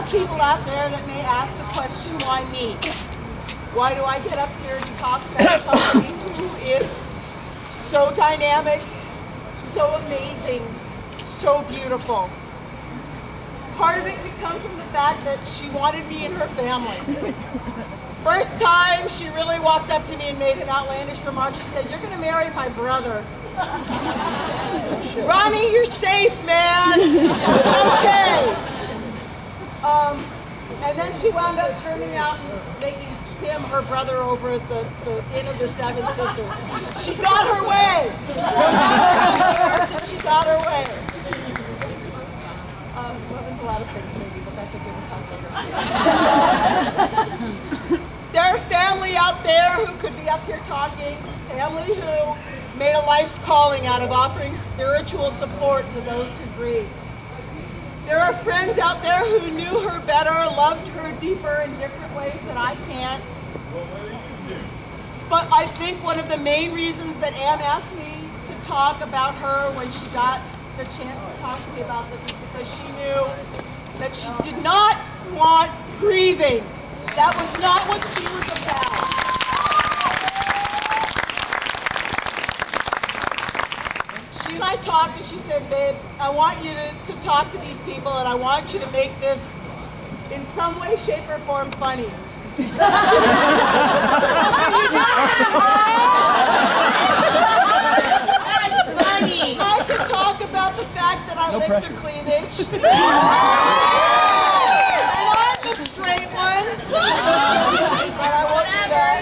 people out there that may ask the question, why me? Why do I get up here to talk about somebody who is so dynamic, so amazing, so beautiful? Part of it could come from the fact that she wanted me in her family. First time she really walked up to me and made an outlandish remark. She said, "You're going to marry my brother." Ronnie, you're safe, man. Okay. And then she wound up turning out and making Tim her brother over at the Inn of the Seven Sisters. She got her way. She got her way. Well, there's a lot of things maybe, but that's okay, we'll talk later. There are family out there who could be up here talking, family who made a life's calling out of offering spiritual support to those who grieve. There are friends out there who knew her better, loved her deeper in different ways that I can't. But I think one of the main reasons that Anne asked me to talk about her when she got the chance to talk to me about this is because she knew that she did not want grieving. That was not what she was about. She and I talked and she said, "Babe, I want you to talk to these people and I want you to make this in some way, shape, or form funny." I could talk about the fact that I licked her cleavage. And I'm the straight one. But I won't do that.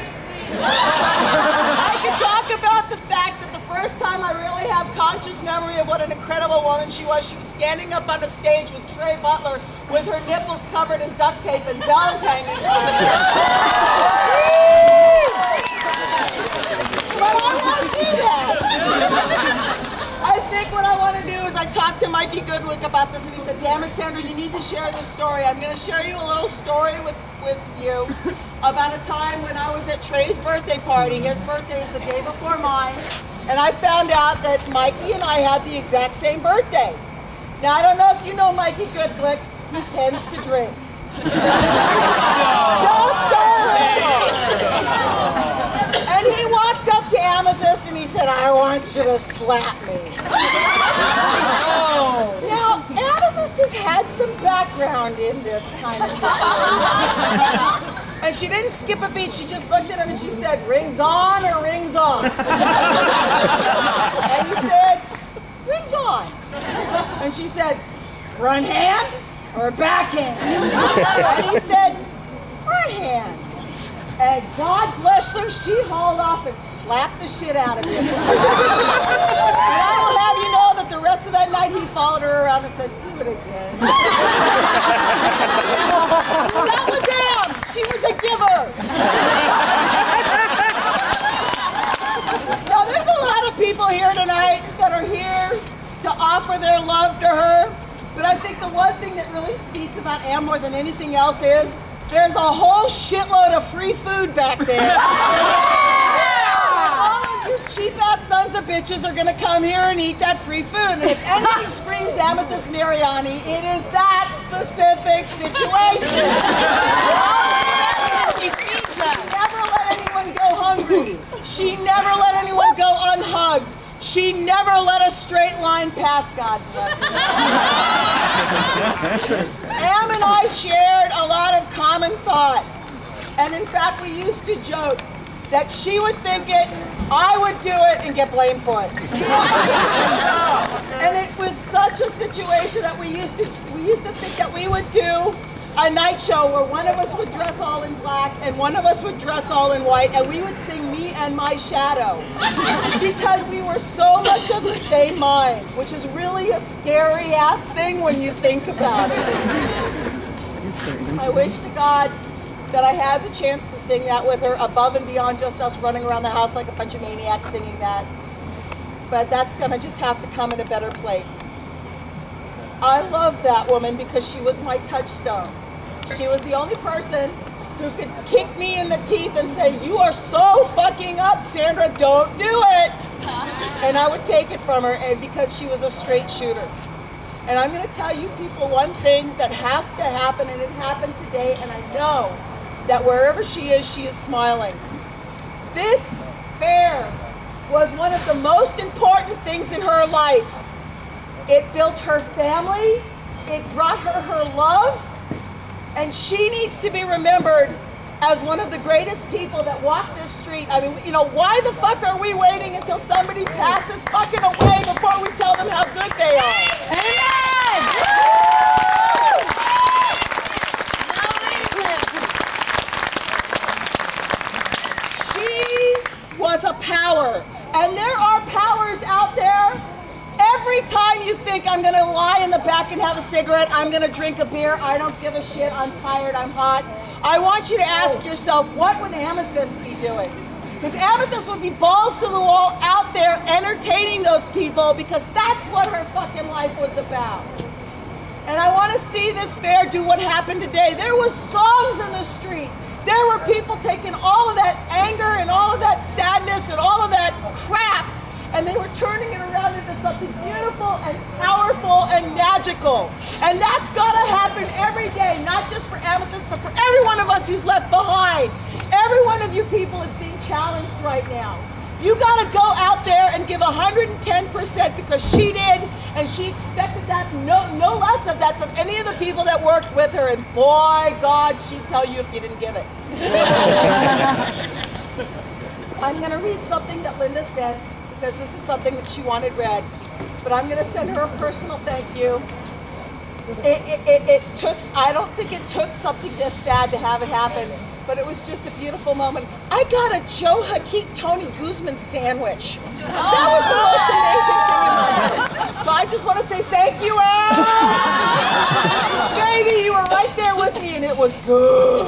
I could talk about the fact that the first time I really have conscious memory of what an incredible woman she was standing up on a stage with Trey Butler with her nipples covered in duct tape and bells hanging from her. But I won't do that. I think what I want to do is I talked to Mikey Goodwick about this and he said, "Damn it, Sandra, you need to share this story. I'm going to share you a little story with you about a time when I was at Trey's birthday party. His birthday is the day before mine. And I found out that Mikey and I had the exact same birthday. Now, I don't know if you know Mikey Goodwick. He tends to drink. Just and he walked up to Amethyst and he said, "I want you to slap me." Now, Amethyst has had some background in this kind of situation. And she didn't skip a beat, she just looked at him and she said, "Rings on or rings off?" And he said, "Rings on." And she said, "Front hand or back hand?" And he said, "Front hand." And God bless her, she hauled off and slapped the shit out of him. And I will have you know that the rest of that night he followed her around and said, "Do it again." That was him. She was a giver. Now there's a lot of people here tonight that are here to offer their love to her. But I think the one thing that really speaks about Anne more than anything else is there's a whole shitload of free food back there. All of you cheap-ass sons of bitches are going to come here and eat that free food. And if anything screams Amethyst Mariani, it is that specific situation. She feeds us. She never let anyone go hungry. She never let anyone go unhugged. She never let a straight line pass, God bless her. Am and I shared a lot of common thought. And in fact, we used to joke that she would think it, I would do it, and get blamed for it. And it was such a situation that we used to think that we would do a night show where one of us would dress all in black and one of us would dress all in white, and we would sing Me and My Shadow because we were so much of the same mind, which is really a scary ass thing when you think about it. I wish to God that I had the chance to sing that with her above and beyond just us running around the house like a bunch of maniacs singing that. But that's gonna just have to come in a better place. I love that woman because she was my touchstone. She was the only person who could kick me in the teeth and say, "You are so fucking up, Sandra, don't do it." And I would take it from her, and because she was a straight shooter. And I'm going to tell you people one thing that has to happen, and it happened today, and I know that wherever she is smiling. This fair was one of the most important things in her life. It built her family, it brought her love, and she needs to be remembered as one of the greatest people that walked this street. I mean, you know, why the fuck are we waiting until somebody passes fucking away before we tell them how good they are? Amen! She was a power, and there are powers out there. Every time you think I'm gonna lie in the back and have a cigarette, I'm gonna drink a beer, I don't give a shit, I'm tired, I'm hot. I want you to ask yourself, what would Amethyst be doing? Because Amethyst would be balls to the wall out there entertaining those people, because that's what her fucking life was about. And I want to see this fair do what happened today. There was songs in the street. There were people taking all of that anger and all of that sadness and all of that crap, and they were turning it around into something beautiful and powerful and magical. And that's gotta happen every day, not just for Amethyst, but for every one of us who's left behind. Every one of you people is being challenged right now. You gotta go out there and give 110% because she did, and she expected that, no less of that from any of the people that worked with her, and boy, God, she'd tell you if you didn't give it. I'm gonna read something that Linda said, because this is something that she wanted read. But I'm going to send her a personal thank you. I don't think it took something this sad to have it happen, but it was just a beautiful moment. I got a Joe Hakeem Tony Guzman sandwich. That was the most amazing thing in my life. So I just want to say thank you, Anne. Baby, you were right there with me, and it was good.